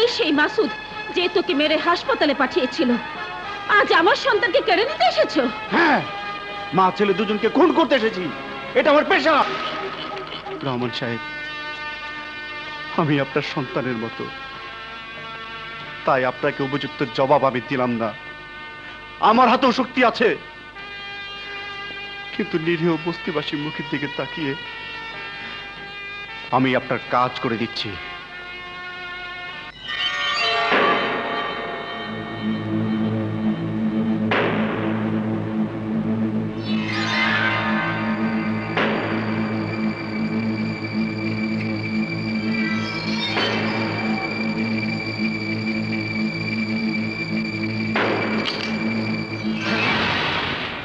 এই সেই মাসুদ যে তোকে মেরে হাসপাতালে পাঠিয়েছিল, আজ আমার সন্তানকে কেড়ে নিতে এসেছো? হ্যাঁ, মা ছেলে দুজনকে খুন করতে এসেছি, এটা আমার পেশা। রহমান সাহেব, আমি আপনার সন্তানের মতো, তাই আপনাকে উপযুক্ত জবাব আমি দিলাম না। আমার হাতেও শক্তি আছে, কিন্তু নিরীহ বস্তিবাসী মুখের দিকে তাকিয়ে আমি আপনার কাজ করে দিচ্ছি।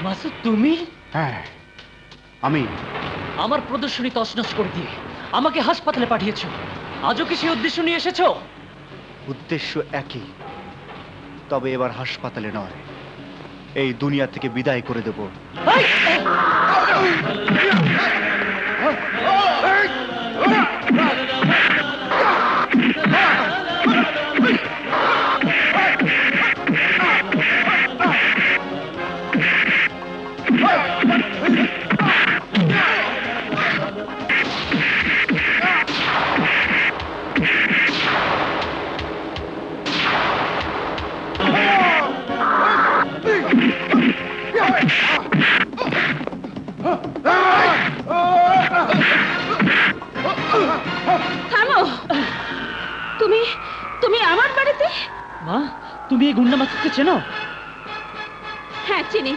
মাসুদ, তুমি? হ্যাঁ, আমি। আমার প্রদর্শনী তছনছ করে দিয়ে আমাকে হাসপাতালে পাঠিয়েছো। আজও কি সেই উদ্দেশ্য নিয়ে এসেছো? উদ্দেশ্য একই, তবে এবার হাসপাতালে নয়, এই দুনিয়া থেকে বিদায় করে দেব। থামো! তুমি তুমি আমার বাড়িতে? মা, তুমি এই গুন্ডা মাসুদকে চেনো? হ্যাঁ, চিনি।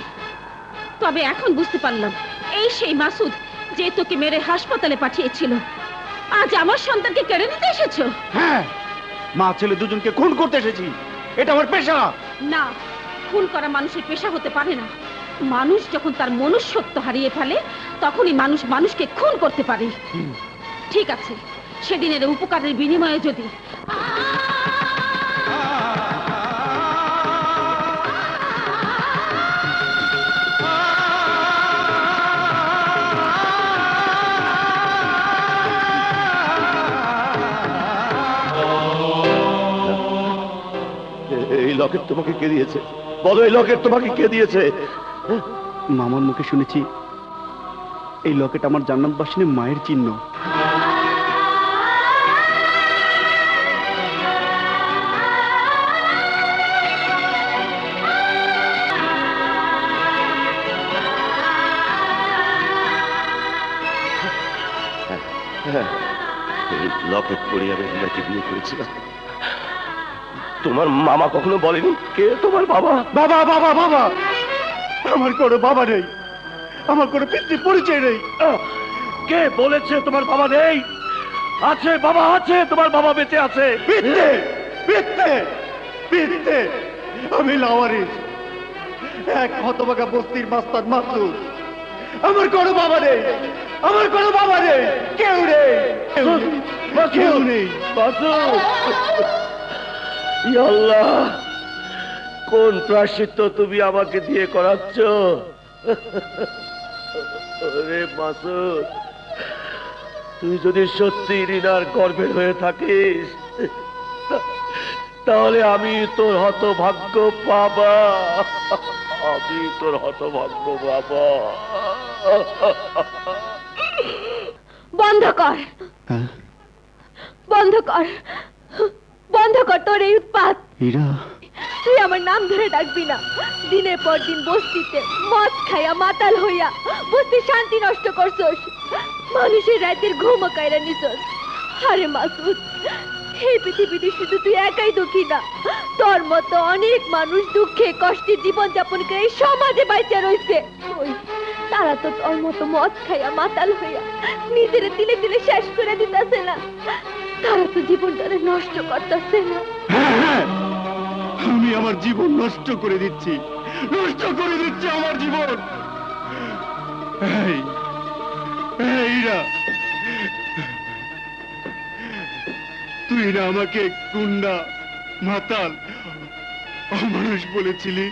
তবে এখন বুঝতে পারলাম, এই সেই মাসুদ যে তোকে মেরে হাসপাতালে পাঠিয়েছিল, আজ আমার সন্তানকে কেড়ে নিতে এসেছো? হ্যাঁ, মা ছেলে দুজনকে খুন করতে এসেছি, এটা আমার পেশা। না, খুন করা মানুষের পেশা হতে পারে না। মানুষ যখন তার মনুষ্যত্ব হারিয়ে ফেলে, তখনই মানুষ মানুষকে খুন করতে পারে। ঠিক আছে, সেদিনের উপকারের বিনিময়ে যদি এই লকেট তোমাকে কে দিয়েছে? বলো, এই লকেট তোমাকে কে দিয়েছে? মামার মুখে শুনেছি এই লকেট আমার জান্নাতবাসিনী মায়ের চিহ্ন। হ্যাঁ, এই লকেট পরে আমি রিনাকে বিয়ে করেছিলাম। তোমার মামা কখনো বলেনি কে তোমার বাবা? বাবা বাবা বাবা, আমার কোনো বাবা নেই, আমার কোনো পিতৃ পরিচয় নেই। কে বলেছে তোমার বাবা নেই? আছে, বাবা আছে, তোমার বাবা বেঁচে আছে। পিতৃ পিতৃ পিতৃ, আমি লাওয়ারিস, এক হতভাগা বস্তির মাস্তান মাসুদ। আমার কোনো বাবা নেই, আমার কোনো বাবা নেই, কেউ নেই, কেউ নেই। ইয়া আল্লাহ, কোন প্রায়শ্চিত্ত তুমি আমাকে দিয়ে করাচ্ছ? ওরে মাসুদ, তুই যদি সত্যি রিনার গর্ভের হয়ে থাকিস, তাহলে আমি তোর হতভাগ্য বাবা, আমি তোর হতভাগ্য বাবা। বন্ধ কর, বন্ধ কর, বন্ধ কর তোর এই উৎপাত। হীরা, তুই আমার নাম ধরে ডাকবি না। দিনের পর দিন বস্তিতে মদ খাইয়া মাতাল হইয়া বস্তির শান্তি নষ্ট করছস, মানুষের রাতের ঘুম কায়রা নিছস। আরে মাসুদ, এই পৃথিবীতে শুধু তুই একাই দুঃখী না, তোর মতো অনেক মানুষ দুঃখে কষ্টে জীবন যাপন করে এই সমাজে বাইচা রইছে। ওই তারা তো তোর মতো মদ খাইয়া মাতাল হইয়া নিজের দিলে দিলে শেষ করে দিতেছে না, তারা তো জীবনটারে নষ্ট করতেছে না। আমি আমার জীবন নষ্ট করে দিচ্ছি, নষ্ট করে দিচ্ছি আমার জীবন। এই হীরা, তুই না আমাকে গুন্ডা, মাতাল, অমানুষ বলেছিলি?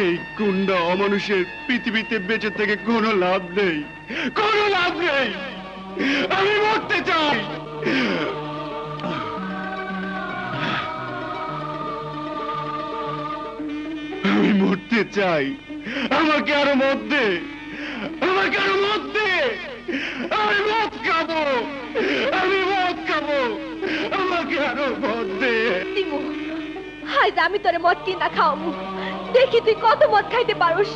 এই গুন্ডা অমানুষের পৃথিবীতে বেঁচে থেকে কোনো লাভ নেই, কোনো লাভ নেই। আমি মরতে চাই। আমি মরতে চাই, আমাকে আরো মদ দে, আমাকে আরো মদ দে, আমি মদ খাবো, আমি মদ খাবো, আমাকে আরো মদ দে। দিমু আজ আমি তোরে মদ কিনা খাওয়ামু, দেখি তুই কত মদ খাইতে পারোস,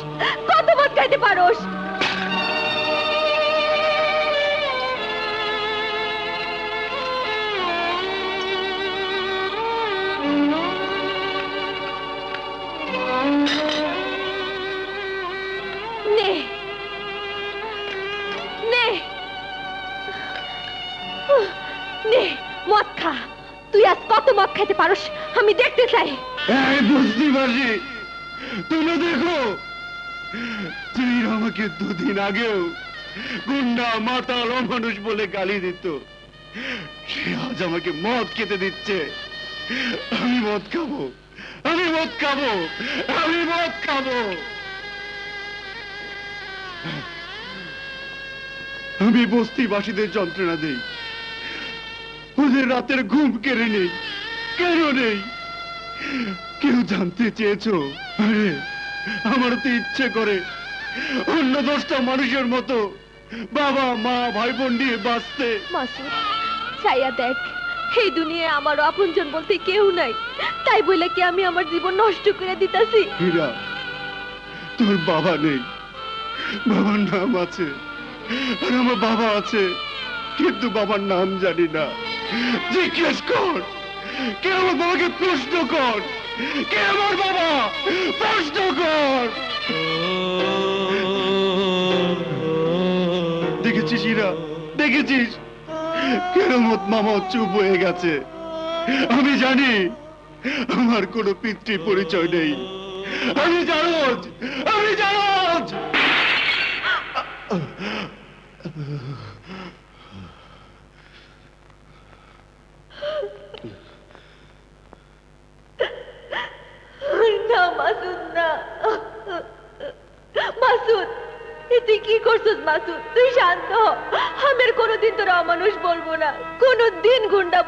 কত মদ খাইতে পারোস। নে নে নে মদ খা, তুই আজ কত মদ খাইতে পারোস আমি দেখতে চাই। এই বস্তিবাসী, তুমি দেখো, তুই আমাকে দুদিন আগেও গুন্ডা, মাতাল, অমানুষ বলে গালি দিত, সে আজ আমাকে মদ খেতে দিচ্ছে। আমি মদ খাবো, আমি মদ খাবো, আমি মদ খাবো। আমি বস্তিবাসীদের যন্ত্রণা দেই, ওদের রাতের ঘুম কেড়ে নেই, কেন নেই? কেউ জানতে চেয়েছো? আরে আমারও তো ইচ্ছে করে অন্য 10টা মানুষের মতো বাবা, মা, ভাই বোন নিয়ে বাঁচতে। মাসুদ চাইয়া দেখ, এই দুনিয়ায় আমার আপনজন বলতে কেউ নাই, তাই বলে কি আমি আমার জীবন নষ্ট করে দিতাছি? হীরা, তোর বাবা নেই, বাবার নাম আছে, আর আমার বাবা আছে, কিন্তু বাবার নাম জানি না। জিজ্ঞেস কর, কে আমার বাবাকে প্রশ্ন কর, কে আমার বাবা, প্রশ্ন কর। দেখেছিস হীরা, দেখেছিস কেরামত মামা চুপ হয়ে গেছে। আমি জানি আমার কোনো পিতৃ পরিচয় নেই, আমি জানোজ, আমি জানোজ। না মাসুদ না, মাসুদ তুই কি করছিস? মাসুদ তুই শান্ত হ, আমি আর কোনোদিন তোর অমানুষ বলবো না, কোনোদিন গুন্ডা